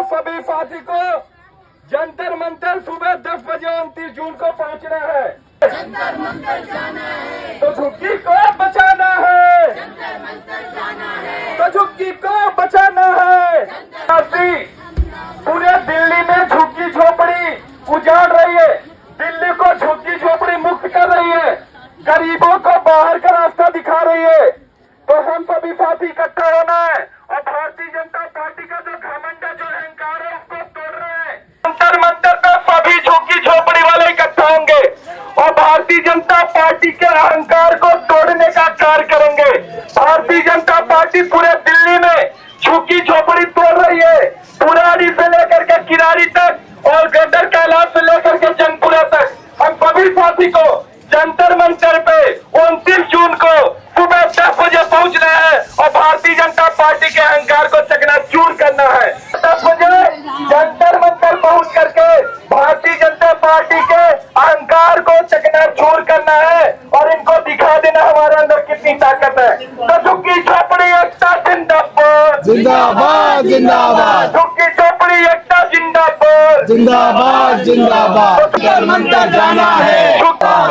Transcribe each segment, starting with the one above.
फबी फाती को जंतर मंतर सुबह 10 बजे 29 जून को पहुंचना है। जंतर मंतर जाना है, तो झुग्गी को बचाना है, जंतर मंतर जाना है, तो झुग्गी को बचाना है। पूरे दिल्ली में झुग्गी झोपड़ी उजाड़ रही है, दिल्ली को झुग्गी झोपड़ी मुक्त कर रही है, गरीबों को बाहर का रास्ता दिखा रही है। तो हम सभी साथी इकट्ठा होना है और भारतीय जनता पार्टी का जो घमंड है, जो अहंकार है, उसको तोड़ रहे हैं। जंतर मंतर पे सभी झुग्गी झोपड़ी वाले इकट्ठा होंगे और भारतीय जनता पार्टी के अहंकार को तोड़ने का कार्य करेंगे। भारतीय जनता पार्टी पूरे दिल्ली में झुग्गी झोपड़ी तोड़ रही है, पुरानी से लेकर के किरारी तक और गदर कैलाश से लेकर के जंगपुरा तक। हम सभी साथी को जंतर मंतर पे 29 जून को सुबह 10 बजे पहुंचना है और भारतीय जनता पार्टी के अहंकार को चकनाचूर करना है। 10 बजे जंतर मंतर पहुंच करके भारतीय जनता पार्टी के अहंकार को चकनाचूर करना है और इनको दिखा देना हमारे अंदर कितनी ताकत है। तो झुग्गी झोपड़ी एकता जिंदाबाद, जिंदाबाद जिंदाबाद, झुग्गी झोपड़ी एकता जिंदाबाद, जिंदाबाद जिंदाबाद। जंतर मंतर जाना है,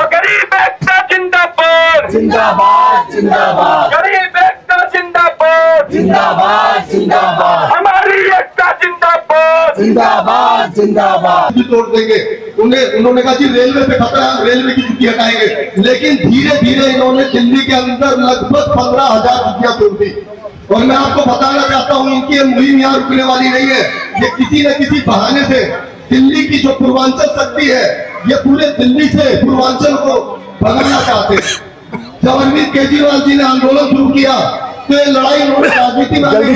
गरीब एकता जिंदाबाद, जिंदाबाद जिंदाबाद, गरीब एकता जिंदाबाद, जिंदाबाद जिंदाबाद, हमारी एकता जिंदाबाद, जिंदाबाद जिंदाबाद। भी तोड़ देंगे। उन्होंने कहा कि रेलवे पे खतरा है, रेलवे की छुट्टी हटाएंगे, लेकिन धीरे धीरे इन्होंने दिल्ली के अंदर लगभग 15,000 छुट्टियां तोड़ दी। और मैं आपको बताना चाहता हूँ, इनकी मुहिम यहाँ रुकने वाली नहीं है। ये किसी न किसी बहाने से दिल्ली की जो पूर्वांचल शक्ति है, ये पूरे दिल्ली से पूर्वांचल को भगाना चाहते हैं। जब अरविंद केजरीवाल जी ने आंदोलन शुरू किया तो ये लड़ाई उन्होंने राजनीति में जल्दी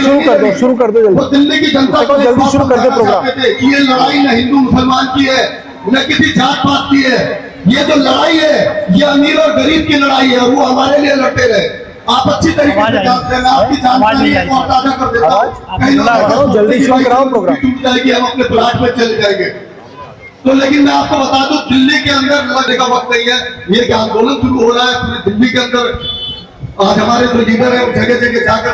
शुरू कर दो वो दिल्ली की जनता को जल्दी शुरू कर दो प्रोग्राम। ये लड़ाई न हिंदू मुसलमान की है, न किसी जात पात की है। ये जो लड़ाई है, ये अमीर और गरीब की लड़ाई है, वो हमारे लिए लड़ते रहे। आप अच्छी तरीके से जानते हैं, मैं आपकी जानकारी को ताजा कर देता हूँ। जल्दी शुरू कराओ प्रोग्राम। जाएगी, हम अपने प्लाट में चले जाएंगे। तो लेकिन मैं आपको बता दूं, दिल्ली के अंदर लड़ने का वक्त नहीं है। ये क्या आंदोलन शुरू हो रहा है पूरे दिल्ली के अंदर। आज हमारे जो लीडर है वो जगह जगह जाकर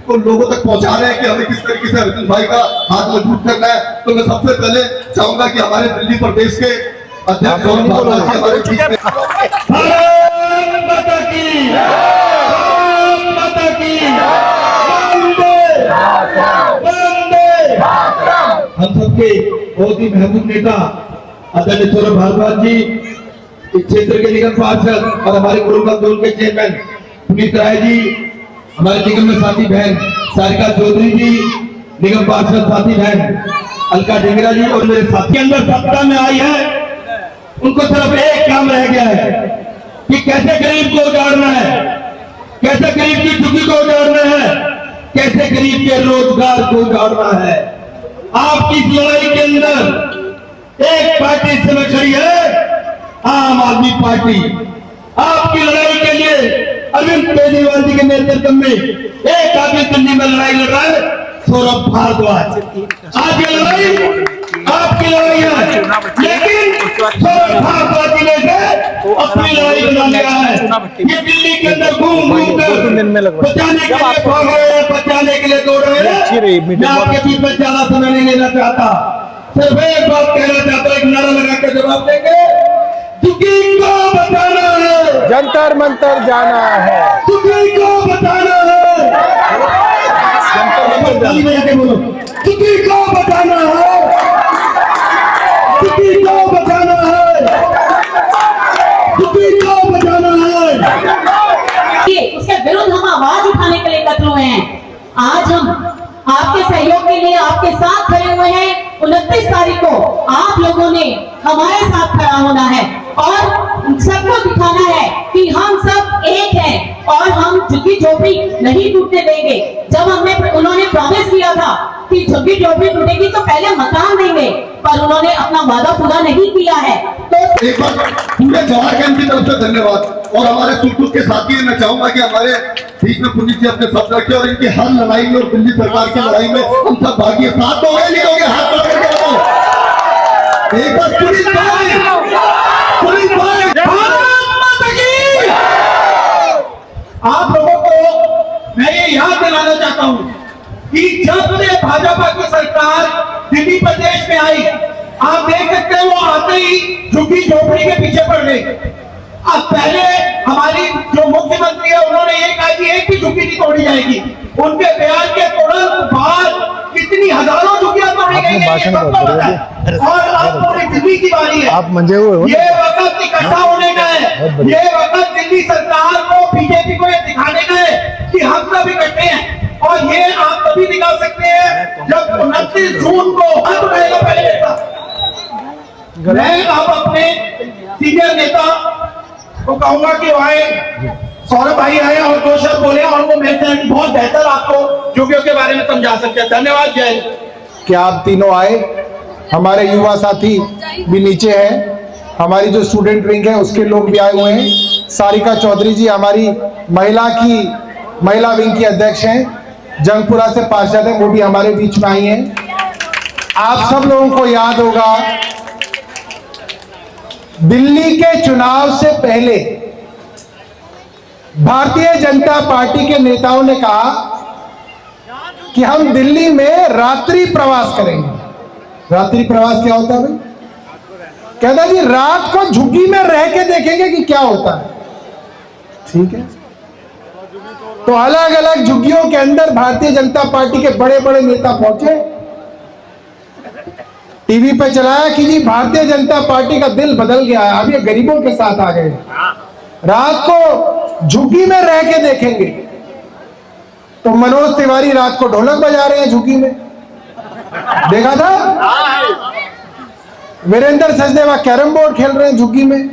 को लोगों तक पहुंचा रहे हैं कि हमें किस तरीके से अर्जुन भाई का हाथ मजबूत करना है। तो मैं सबसे पहले चाहूंगा कि हमारे दिल्ली प्रदेश के अध्यक्ष हमारे बीच में हम सबके बहुत ही महबूब नेता आदरणीय सौरभ भारद्वाज जी, इस क्षेत्र के निगम पार्षद और हमारे गुरुकुल जोन के चेयरमैन पुनीत राय जी, हमारे निगम में साथी बहन सारिका चौधरी जी, निगम पार्षद साथी बहन अलका डेंगरा जी और मेरे साथी अंदर सत्ता में आई है, उनको सिर्फ एक काम रह गया है कि कैसे गरीब को उजाड़ना है, कैसे गरीब की झुग्गी को उजाड़ना है, कैसे गरीब के रोजगार को उजाड़ना है। आपकी इस लड़ाई के अंदर एक पार्टी इस समय खड़ी है, आम आदमी पार्टी। आपकी लड़ाई के लिए अरविंद केजरीवाल जी के नेतृत्व में एक आदमी दिल्ली में लड़ाई लड़ रहा है, सौरभ भारद्वाज। आज ये लड़ाई आपकी लड़ाई है, लेकिन सौरभ भारद्वाज जी ने अपनी लड़ाई बना लिया है। ये दिल्ली के अंदर घूम घूम कर बचाने के लिए भाग रहे हैं, बचाने के लिए दौड़ रहे हैं। मैं आपके बीच में ज्यादा समय नहीं लेना चाहता, सिर्फ एक बात कहना चाहता हूं, एक नारा लगा के जवाब देंगे, झुग्गी को बचाना है, जंतर मंतर जाना है, झुग्गी को बचाना है, बोलो झुग्गी को बचाना है, झुग्गी को बचाना है, झुग्गी को बचाना है। उसके विरुद्ध हम आवाज उठाने के लिए एकत्र हुए हैं। आज हम आपके सहयोग के लिए आपके साथ खड़े हुए हैं। 29 तारीख को आप लोगों ने हमारे साथ खड़ा होना है और सबको दिखाना है कि हम सब एक हैं और हम झुग्गी झोपड़ी नहीं टूटने देंगे। जब उन्होंने प्रॉमिस किया था कि झुग्गी झोपड़ी टूटेगी तो पहले मकान देंगे, पर उन्होंने अपना वादा पूरा नहीं किया है। तो एक बार पूरे जवाहर कैंप की तरफ से धन्यवाद। और हमारे सुख के साथी मैं चाहूंगा कि हमारे बीच में पुनीत जी अपने शब्द रखे और इनकी हर लड़ाई में और दिल्ली सरकार की लड़ाई में हम सब भागी। साथ तो है, नहीं होंगे, हाथ पकड़ के रखो। एक बार पुनीत भाई, पुनीत भाई, आप लोगों को मैं ये याद दिलाना चाहता हूँ कि जब से भाजपा की सरकार यूपी प्रदेश में आई, आप देख सकते हैं वो आते ही झुग्गी झोपड़ी के पीछे पड़ गई। अब पहले हमारी जो मुख्यमंत्री है उन्होंने ये कहा कि एक भी झुग्गी नहीं तोड़ी जाएगी, उनके बयान के तुरंत बाद कितनी हजारों झुग्गियां तोड़ी गई हैं, ये सबको पता है। और अब पूरी दिल्ली की बारी है, आप मंजे हुए हो, ये वक्त इकट्ठा होने का है, ये वक्त दिल्ली सरकार को, बीजेपी को ये दिखाने का है कि हम सब इकट्ठे हैं। और ये आप तभी निकाल सकते हैं जब 29 जून को अंत रहेगा पहले नेता। मैं अब अपने सीनियर नेता को कहूंगा कि आए, सौरभ भाई आए और दो शब्द बोले और वो मेरे से बहुत बेहतर आपको झुग्गियों के बारे में समझा सकते हैं। धन्यवाद। जय। क्या आप तीनों आए? हमारे युवा साथी भी नीचे हैं, हमारी जो स्टूडेंट विंग है उसके लोग भी आए हुए हैं। सारिका चौधरी जी हमारी महिला विंग की अध्यक्ष हैं, जंगपुरा से पार्षद हैं, वो भी हमारे बीच में आई हैं। आप सब लोगों को याद होगा दिल्ली के चुनाव से पहले भारतीय जनता पार्टी के नेताओं ने कहा कि हम दिल्ली में रात्रि प्रवास करेंगे। रात्रि प्रवास क्या होता है भाई? कहता जी रात को झुग्गी में रह के देखेंगे कि क्या होता है। ठीक है, तो अलग अलग झुग्गियों के अंदर भारतीय जनता पार्टी के बड़े बड़े नेता पहुंचे, टीवी पे चलाया कि जी भारतीय जनता पार्टी का दिल बदल गया है, अब ये गरीबों के साथ आ गए, रात को झुग्गी में रह के देखेंगे। तो मनोज तिवारी रात को ढोलक बजा रहे हैं झुग्गी में, देखा था। वीरेंद्र सचदेवा कैरम बोर्ड खेल रहे हैं झुग्गी में।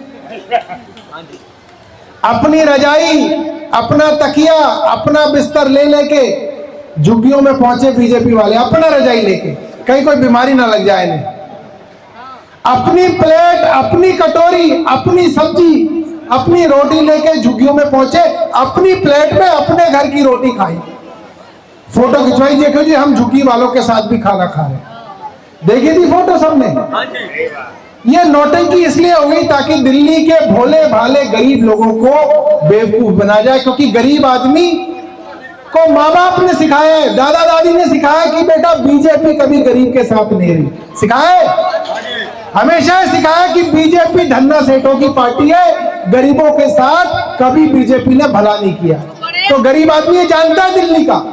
अपनी रजाई, अपना तकिया, अपना बिस्तर ले लेके झुग्गियों में पहुंचे बीजेपी वाले, अपना रजाई लेके, कहीं कोई बीमारी ना लग जाए इन्हें। अपनी प्लेट, अपनी कटोरी, अपनी सब्जी, अपनी रोटी लेके झुग्गियों में पहुंचे, अपनी प्लेट में अपने घर की रोटी खाई, फोटो खिंचवाई। देखो जी हम झुग्गी वालों के साथ भी खाना खा रहे हैं, देखी थी फोटो सबने। ये नौटंकी इसलिए हो गई ताकि दिल्ली के भोले भाले गरीब लोगों को बेवकूफ बना जाए, क्योंकि गरीब आदमी को माँ बाप ने सिखाया है, दादा दादी ने सिखाया कि बेटा बीजेपी कभी गरीब के साथ नहीं रही, सिखाया, हमेशा सिखाया कि बीजेपी धन्ना सेठों की पार्टी है, गरीबों के साथ कभी बीजेपी ने भला नहीं किया। तो गरीब आदमी ये जानता है दिल्ली का,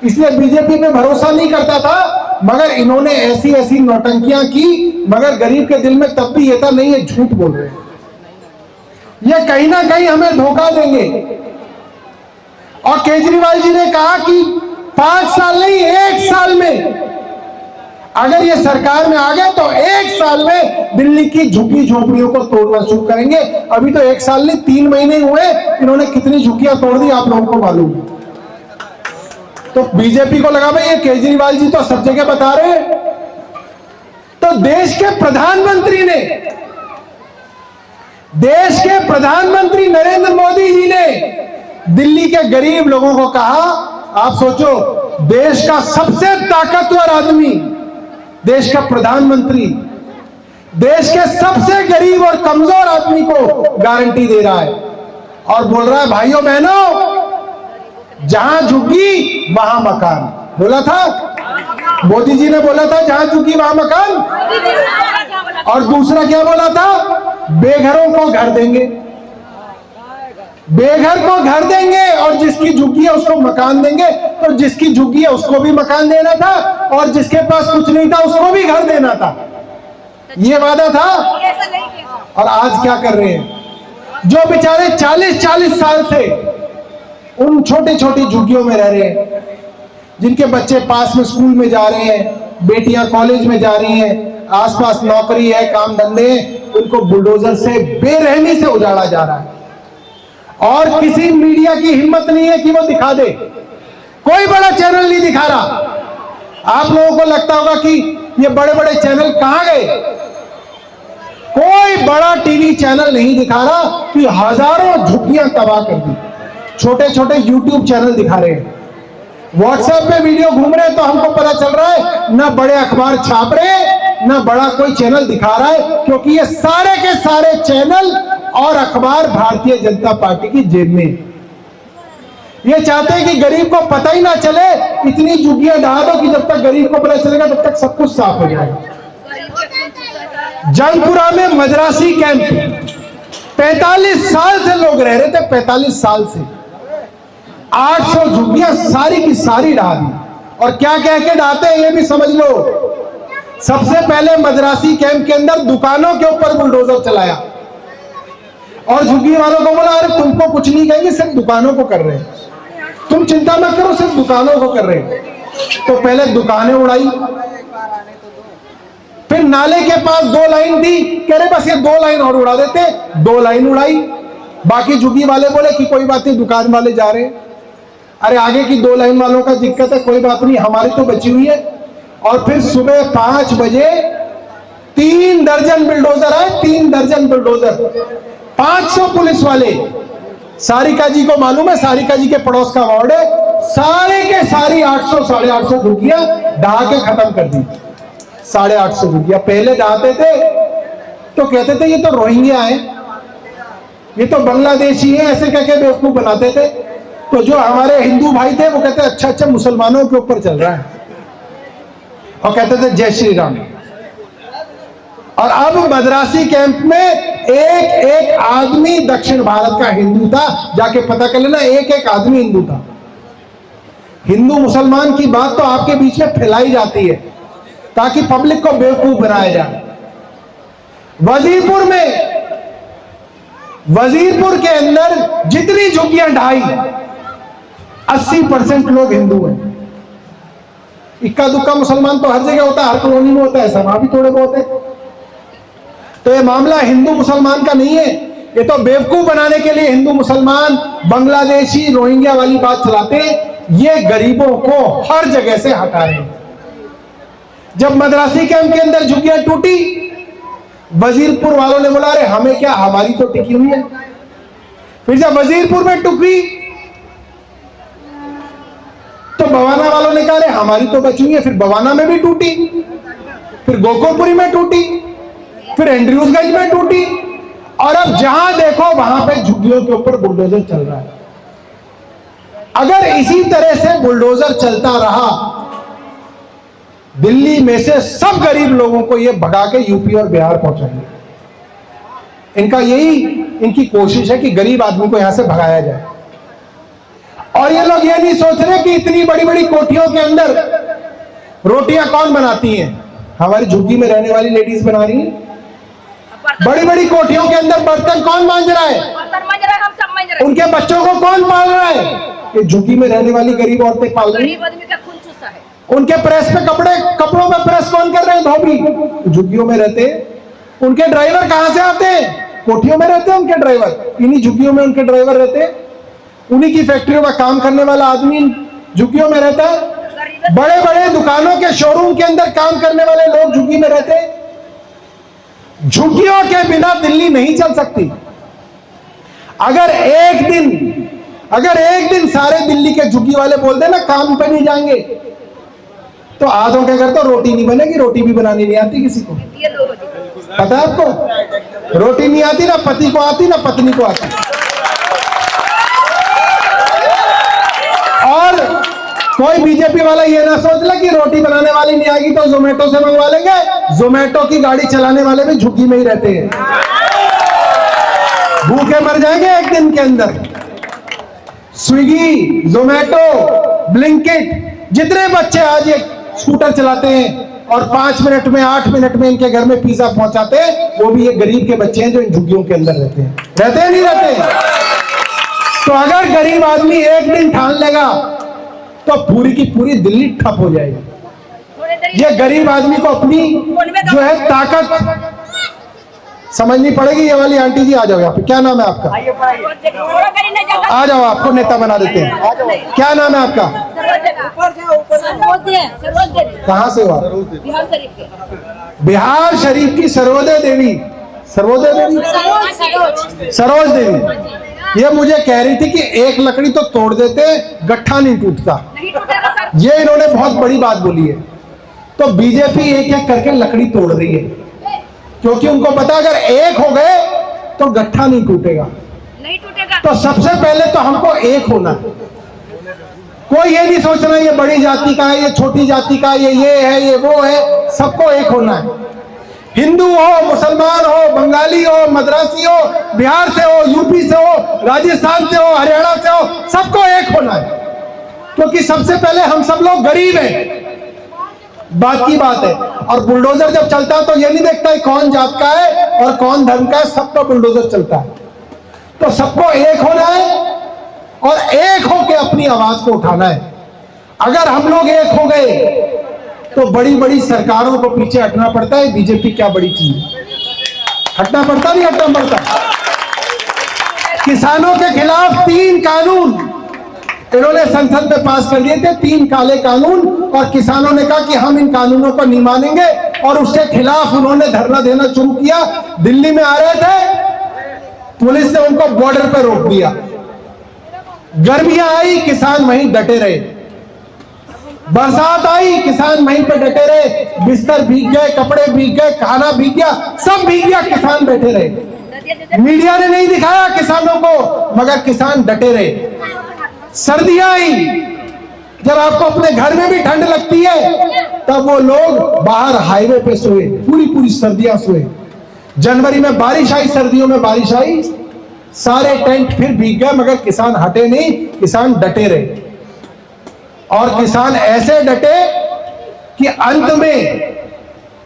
इसलिए बीजेपी में भरोसा नहीं करता था। मगर इन्होंने ऐसी ऐसी नौटंकियां की, मगर गरीब के दिल में तब भी ये था नहीं, ये झूठ बोल रहे हैं, ये कहीं ना कहीं हमें धोखा देंगे। और केजरीवाल जी ने कहा कि 5 साल नहीं 1 साल में अगर ये सरकार में आ गए तो 1 साल में दिल्ली की झुग्गी झोपड़ियों को तोड़ना शुरू करेंगे। अभी तो 1 साल नहीं 3 महीने हुए, इन्होंने कितनी झुग्गियां तोड़ दी आप लोगों को मालूम है। तो बीजेपी को लगा भाई ये केजरीवाल जी तो सब जगह बता रहे हैं। तो देश के प्रधानमंत्री नरेंद्र मोदी जी ने दिल्ली के गरीब लोगों को कहा, आप सोचो देश का सबसे ताकतवर आदमी, देश का प्रधानमंत्री देश के सबसे गरीब और कमजोर आदमी को गारंटी दे रहा है और बोल रहा है भाइयों बहनों जहां झुग्गी वहां मकान। बोला था मोदी जी ने, बोला था जहां झुग्गी वहां मकान। और दूसरा क्या बोला था? बेघरों को घर देंगे, बेघर को घर देंगे और जिसकी झुग्गी है उसको मकान देंगे। तो जिसकी झुग्गी है उसको भी मकान देना था और जिसके पास कुछ नहीं था उसको भी घर देना था, ये वादा था। और आज क्या कर रहे हैं? जो बेचारे 40-40 साल से उन छोटी छोटी झुग्गियों में रह रहे हैं, जिनके बच्चे पास में स्कूल में जा रहे हैं, बेटियां कॉलेज में जा रही हैं, आसपास नौकरी है, काम धंधे हैं, उनको बुलडोजर से बेरहमी से उजाड़ा जा रहा है। और किसी मीडिया की हिम्मत नहीं है कि वो दिखा दे, कोई बड़ा चैनल नहीं दिखा रहा। आप लोगों को लगता होगा कि ये बड़े बड़े चैनल कहां गए, कोई बड़ा टीवी चैनल नहीं दिखा रहा कि हजारों झुग्गियां तबाह कर दी। छोटे छोटे यूट्यूब चैनल दिखा रहे हैं, व्हाट्सएप पे वीडियो घूम रहे हैं, तो हमको पता चल रहा है ना बड़े अखबार छाप रहे हैं ना बड़ा कोई चैनल दिखा रहा है, क्योंकि ये सारे के सारे चैनल और अखबार भारतीय जनता पार्टी की जेब में। ये चाहते हैं कि गरीब को पता ही ना चले, इतनी झुग्गियां ढहा दो कि जब तक गरीब को पता चलेगा तब तक सब कुछ साफ हो जाएगा। जंगपुरा में मद्रासी कैंप 45 साल से लोग रह रहे थे, 45 साल से 800 झुग्गियां सारी की सारी ढहा दी। और क्या कह के ढाते हैं ये भी समझ लो। सबसे पहले मद्रासी कैंप के अंदर दुकानों के ऊपर बुलडोजर चलाया और झुग्गी वालों को बोला, अरे तुमको कुछ नहीं कहेंगे, सिर्फ दुकानों को कर रहे हैं, तुम चिंता मत करो, सिर्फ दुकानों को कर रहे हैं। तो पहले दुकानें उड़ाई, फिर नाले के पास 2 लाइन दी, कह रहे बस ये 2 लाइन और उड़ा देते, 2 लाइन उड़ाई। बाकी झुग्गी वाले बोले कि कोई बात नहीं, दुकान वाले जा रहे हैं। अरे आगे की 2 लाइन वालों का दिक्कत है, कोई बात नहीं, हमारी तो बची हुई है। और फिर सुबह 5 बजे 3 दर्जन बुलडोजर आए, 3 दर्जन बुलडोजर, 500 पुलिस वाले। सारिका जी को मालूम है, सारिका जी के पड़ोस का वार्ड है, सारे के सारी 800 साढ़े 800 झुग्गियां ढहा के खत्म कर दी। 850 झुग्गियां पहले ढहाते थे तो कहते थे ये तो रोहिंग्या है, ये तो बांग्लादेशी है, ऐसे कहकर बेवकूफ बनाते थे। तो जो हमारे हिंदू भाई थे वो कहते अच्छा अच्छा मुसलमानों के ऊपर चल रहा है, और कहते थे जय श्री राम। और अब मद्रासी कैंप में एक एक आदमी दक्षिण भारत का हिंदू था, जाके पता कर लेना, एक एक आदमी हिंदू था। हिंदू मुसलमान की बात तो आपके बीच में फैलाई जाती है ताकि पब्लिक को बेवकूफ बनाया जाए। वजीरपुर के अंदर जितनी झुग्गियां ढाई 80% लोग हिंदू हैं। इक्का दुक्का मुसलमान तो हर जगह होता है, हर कॉलोनी में होता है, ऐसा वहां भी थोड़े बहुत है। तो ये मामला हिंदू मुसलमान का नहीं है, ये तो बेवकूफ बनाने के लिए हिंदू मुसलमान बांग्लादेशी रोहिंग्या वाली बात चलाते हैं। ये गरीबों को हर जगह से हटा रहे हैं। जब मद्रासी कैंप के अंदर झुग्गियां टूटी, वजीरपुर वालों ने बोला अरे हमें क्या, हमारी तो टिकी हुई है। फिर जब वजीरपुर में टूटी तो बवाना वालों ने कहा अरे हमारी तो बची हुई है। फिर बवाना में भी टूटी, फिर गोकुलपुरी में टूटी, फिर एंड्रयूजगंज में टूटी, और अब जहां देखो वहां पे झुग्गियों के ऊपर बुलडोजर चल रहा है। अगर इसी तरह से बुलडोजर चलता रहा, दिल्ली में से सब गरीब लोगों को ये भगा के यूपी और बिहार पहुंचाएंगे। इनका यही इनकी कोशिश है कि गरीब आदमी को यहां से भगाया जाए। और ये लोग ये नहीं सोच रहे कि इतनी बड़ी बड़ी कोठियों के अंदर रोटियां कौन बनाती हैं, हमारी झुग्गी में रहने वाली लेडीज बना रही हैं। बड़ी बड़ी कोठियों के अंदर बर्तन कौन मांज रहा है, उनके बच्चों को कौन पाल रहा है, ये झुग्गी में रहने वाली गरीब औरतें पाल रही हैं। उनके प्रेस पे कपड़ों पे प्रेस कौन कर रहे हैं, धोबी, झुग्गियों में रहते हैं। उनके ड्राइवर कहां से आते हैं, कोठियों में रहते हैं उनके ड्राइवर, इन्हीं झुग्गियों में उनके ड्राइवर रहते हैं। उन्हीं की फैक्ट्रियों में काम करने वाला आदमी झुग्गियों में रहता है। बड़े बड़े दुकानों के शोरूम के अंदर काम करने वाले लोग झुग्गी में रहते हैं। झुग्गियों के बिना दिल्ली नहीं चल सकती। अगर एक दिन सारे दिल्ली के झुग्गी वाले बोल देना काम पे नहीं जाएंगे, तो आधों के घर तो रोटी नहीं बनेगी। रोटी भी बनानी नहीं आती किसी को, पता है आपको, रोटी नहीं आती, ना पति को आती ना पत्नी को आती। और कोई बीजेपी वाला ये ना सोच ले कि रोटी बनाने वाली नहीं आएगी तो जोमेटो से मंगवा लेंगे। जोमेटो की गाड़ी चलाने वाले भी झुग्गी में ही रहते हैं, भूखे मर जाएंगे एक दिन के अंदर। स्विगी, जोमेटो, ब्लिंकिट, जितने बच्चे आज ये स्कूटर चलाते हैं और 5 मिनट में 8 मिनट में इनके घर में पिज्जा पहुंचाते हैं, वो भी ये गरीब के बच्चे हैं जो इन झुग्गियों के अंदर रहते हैं नहीं रहते। तो अगर गरीब आदमी एक दिन ठान लेगा तो पूरी की पूरी दिल्ली ठप हो जाएगी। ये गरीब आदमी को अपनी जो है ताकत समझनी पड़ेगी। ये वाली आंटी जी आ जाओ यहाँ पे, क्या नाम है आपका, आ जाओ, आपको नेता बना देते हैं। क्या नाम है आपका, कहाँ से हो आप, बिहार शरीफ की सरोदे देवी, सरोज देवी। ये मुझे कह रही थी कि एक लकड़ी तो तोड़ देते गट्ठा नहीं टूटता। ये इन्होंने बहुत बड़ी बात बोली है। तो बीजेपी एक एक करके लकड़ी तोड़ रही है, क्योंकि उनको पता अगर एक हो गए तो गट्ठा नहीं टूटेगा। तो सबसे पहले तो हमको एक होना है। कोई ये नहीं सोचना ये बड़ी जाति का है, ये छोटी जाति का, ये है, ये वो है। सबको एक होना है। हिंदू हो, मुसलमान हो, बंगाली हो, मद्रासी हो, बिहार से हो, यूपी से हो, राजस्थान से हो, हरियाणा से हो, सबको एक होना है। क्योंकि सबसे पहले हम सब लोग गरीब हैं, बात की बात है। और बुलडोजर जब चलता है तो ये नहीं देखता है कौन जात का है और कौन धर्म का है, सबका बुलडोजर चलता है। तो सबको एक होना है और एक होकर अपनी आवाज को उठाना है। अगर हम लोग एक हो गए तो बड़ी बड़ी सरकारों को पीछे हटना पड़ता है। बीजेपी क्या बड़ी चीज है, हटना पड़ता नहीं हटना पड़ता। किसानों के खिलाफ 3 कानून इन्होंने संसद में पास कर दिए थे, 3 काले कानून, और किसानों ने कहा कि हम इन कानूनों को नहीं मानेंगे और उसके खिलाफ उन्होंने धरना देना शुरू किया। दिल्ली में आ रहे थे, पुलिस ने उनको बॉर्डर पर रोक दिया। गर्मियां आई, किसान वहीं डटे रहे। बरसात आई, किसान वहीं पर डटे रहे। बिस्तर भीग गए, कपड़े भीग गए, खाना भीग गया, सब भीग गया, किसान बैठे रहे। मीडिया ने नहीं दिखाया किसानों को, मगर किसान डटे रहे। सर्दियां आई, जब आपको अपने घर में भी ठंड लगती है तब वो लोग बाहर हाईवे पे सोए, पूरी पूरी सर्दियां सोए। जनवरी में बारिश आई, सर्दियों में बारिश आई, सारे टेंट फिर भीग गए, मगर किसान हटे नहीं, किसान डटे रहे। और किसान ऐसे डटे कि अंत में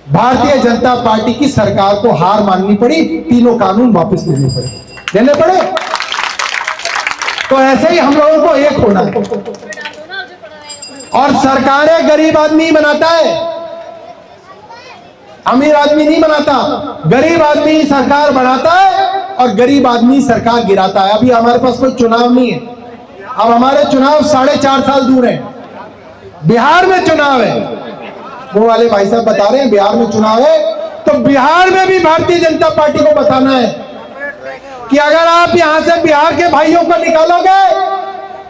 भारतीय जनता पार्टी की सरकार को हार माननी पड़ी, 3 कानून वापस लेने पड़े। तो ऐसे ही हम लोगों को एक होना है। और सरकारें गरीब आदमी बनाता है, अमीर आदमी नहीं बनाता। गरीब आदमी सरकार बनाता है और गरीब आदमी सरकार गिराता है। अभी हमारे पास कोई चुनाव नहीं है, अब हमारे चुनाव 4.5 साल दूर हैं। बिहार में चुनाव है, वो वाले भाई साहब बता रहे हैं बिहार में चुनाव है, तो बिहार में भी भारतीय जनता पार्टी को बताना है कि अगर आप यहां से बिहार के भाइयों को निकालोगे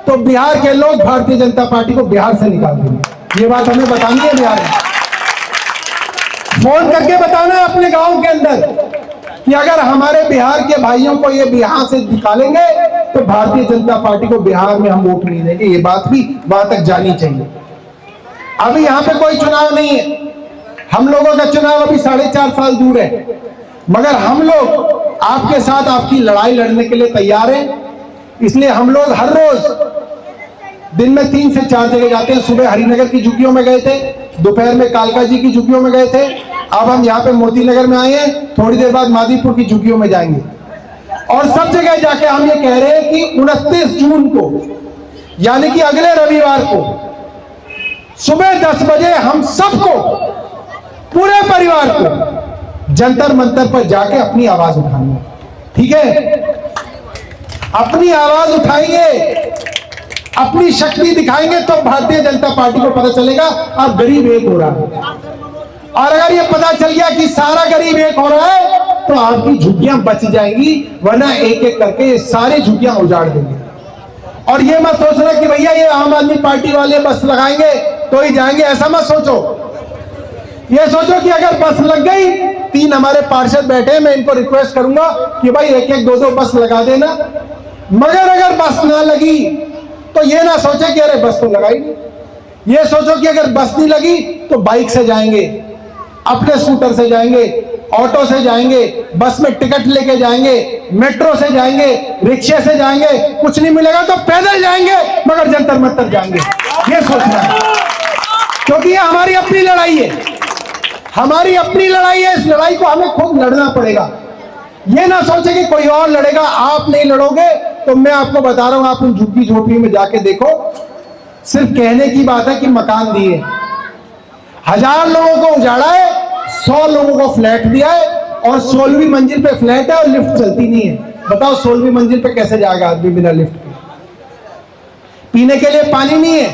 तो बिहार के लोग भारतीय जनता पार्टी को बिहार से निकाल देंगे। ये बात हमें बतानी है बिहार में। फोन करके बताना है अपने गांव के अंदर कि अगर हमारे बिहार के भाइयों को ये बिहार से निकालेंगे तो भारतीय जनता पार्टी को बिहार में हम वोट नहीं देंगे। ये बात भी वहां तक जानी चाहिए। अभी यहां पे कोई चुनाव नहीं है, हम लोगों का चुनाव अभी 4.5 साल दूर है, मगर हम लोग आपके साथ आपकी लड़ाई लड़ने के लिए तैयार हैं। इसलिए हम लोग हर रोज दिन में 3 से 4 जगह जाते हैं। सुबह हरिनगर की झुग्गियों में गए थे, दोपहर में कालका जी की झुग्गियों में गए थे, अब हम यहाँ पे मोती नगर में आए हैं, थोड़ी देर बाद मादीपुर की झुग्गियों में जाएंगे। और सब जगह जाके हम ये कह रहे हैं कि 29 जून को यानी कि अगले रविवार को सुबह 10 बजे हम सबको, पूरे परिवार को जंतर मंतर पर जाके अपनी आवाज उठानी है। ठीक है, अपनी आवाज उठाएंगे, अपनी शक्ति दिखाएंगे तो भारतीय जनता पार्टी को पता चलेगा अब गरीब एक हो रहा है। और अगर ये पता चल गया कि सारा गरीब एक हो रहा है तो आपकी झुग्गियां बच जाएंगी, वरना एक एक करके ये सारी झुग्गियां उजाड़ देंगे। और ये मत सोचना कि भैया ये आम आदमी पार्टी वाले बस लगाएंगे तो ही जाएंगे, ऐसा मत सोचो। ये सोचो कि अगर बस लग गई, 3 हमारे पार्षद बैठे, मैं इनको रिक्वेस्ट करूंगा कि भाई 1-1, 2-2 बस लगा देना। मगर अगर बस ना लगी तो ये ना सोचे कि अरे बस तो लगाई नहीं। ये सोचो कि अगर बस नहीं लगी तो बाइक से जाएंगे, अपने स्कूटर से जाएंगे, ऑटो से जाएंगे, बस में टिकट लेके जाएंगे, मेट्रो से जाएंगे, रिक्शे से जाएंगे, कुछ नहीं मिलेगा तो पैदल जाएंगे, मगर जंतर मंतर जाएंगे। ये सोचना है, क्योंकि ये हमारी अपनी लड़ाई है, हमारी अपनी लड़ाई है। इस लड़ाई को हमें खुद लड़ना पड़ेगा। ये ना सोचे कि कोई और लड़ेगा, आप नहीं लड़ोगे। तो मैं आपको बता रहा हूं, आप उन झुग्गी झोपड़ी में जाके देखो, सिर्फ कहने की बात है कि मकान दिए, 1000 लोगों को उजाड़ा है, 100 लोगों को फ्लैट दिया है, और 16वीं मंजिल पे फ्लैट है और लिफ्ट चलती नहीं है। बताओ 16वीं मंजिल पे कैसे जाएगा आदमी बिना लिफ्ट के? पीने के लिए पानी नहीं है,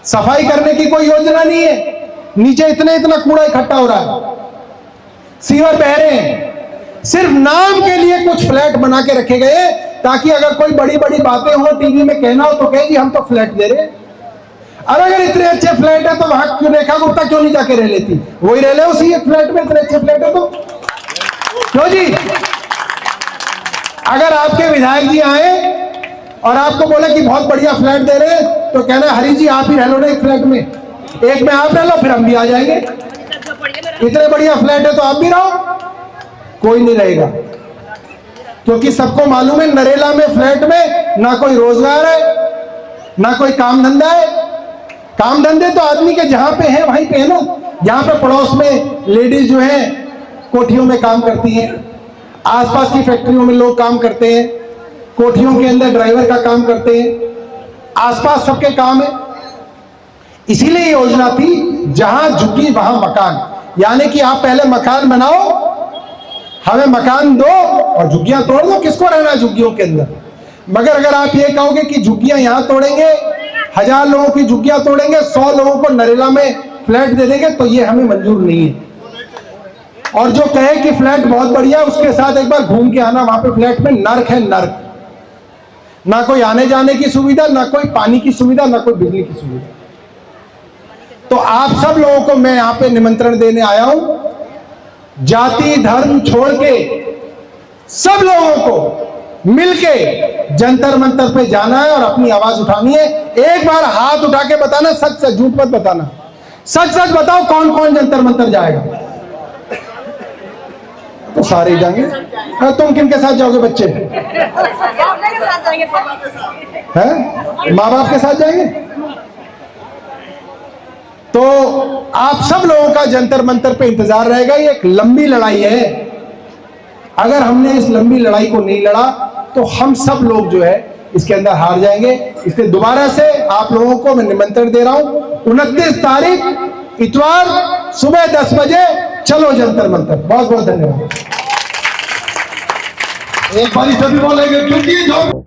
सफाई करने की कोई योजना नहीं है, नीचे इतना कूड़ा इकट्ठा हो रहा है, सीवर बह रहे हैं। सिर्फ नाम के लिए कुछ फ्लैट बना के रखे गए ताकि अगर कोई बड़ी बड़ी बातें हो, टीवी में कहना हो तो कहे जी हम तो फ्लैट दे रहे हैं। अगर इतने अच्छे फ्लैट है तो वहां रेखा गुप्ता क्यों नहीं जाके रह लेती? वही रह ले उसी एक फ्लैट में, इतने अच्छे फ्लैट है तो क्यों जी? अगर आपके विधायक जी आए और आपको बोले कि बहुत बढ़िया फ्लैट दे रहे हैं, तो कहना हरी जी आप ही रह लो ना एक फ्लैट में, एक में आप रह लो फिर हम भी आ जाएंगे। इतने बढ़िया फ्लैट है तो आप भी रहो, कोई नहीं रहेगा। क्योंकि सबको मालूम है नरेला में फ्लैट में ना कोई रोजगार है ना कोई काम धंधा है। काम धंधे तो आदमी के जहां पे है वहीं पे है ना। यहाँ पे पड़ोस में लेडीज जो है कोठियों में काम करती हैं, आसपास की फैक्ट्रियों में लोग काम करते हैं, कोठियों के अंदर ड्राइवर का काम करते हैं, आसपास सबके काम है। इसीलिए ये योजना थी जहां झुग्गी वहां मकान, यानी कि आप पहले मकान बनाओ, हमें मकान दो और झुग्गियां तोड़ दो। किसको रहना है झुग्गियों के अंदर? मगर अगर आप ये कहोगे कि झुग्गियां यहां तोड़ेंगे, 1000 लोगों की झुग्गियां तोड़ेंगे, 100 लोगों को नरेला में फ्लैट दे देंगे, तो ये हमें मंजूर नहीं है। और जो कहे कि फ्लैट बहुत बढ़िया, उसके साथ एक बार घूम के आना, वहां पे फ्लैट में नर्क है, नर्क। ना कोई आने जाने की सुविधा, ना कोई पानी की सुविधा, ना कोई बिजली की सुविधा। तो आप सब लोगों को मैं यहां पे निमंत्रण देने आया हूं, जाति धर्म छोड़ के सब लोगों को मिलके जंतर मंतर पे जाना है और अपनी आवाज उठानी है। एक बार हाथ उठा के बताना, सच सच, झूठ मत बताना, सच सच बताओ कौन कौन जंतर मंतर जाएगा? तो सारे जाएंगे। तुम किन के साथ जाओगे बच्चे? हैं? माँ बाप के साथ जाएंगे? तो आप सब लोगों का जंतर मंतर पे इंतजार रहेगा। ये एक लंबी लड़ाई है। अगर हमने इस लंबी लड़ाई को नहीं लड़ा तो हम सब लोग जो है इसके अंदर हार जाएंगे। इसलिए दोबारा से आप लोगों को मैं निमंत्रण दे रहा हूं, 29 तारीख इतवार सुबह 10 बजे चलो जंतर मंतर। बहुत बहुत धन्यवाद। एक बारी सभी बोलेंगे क्योंकि जो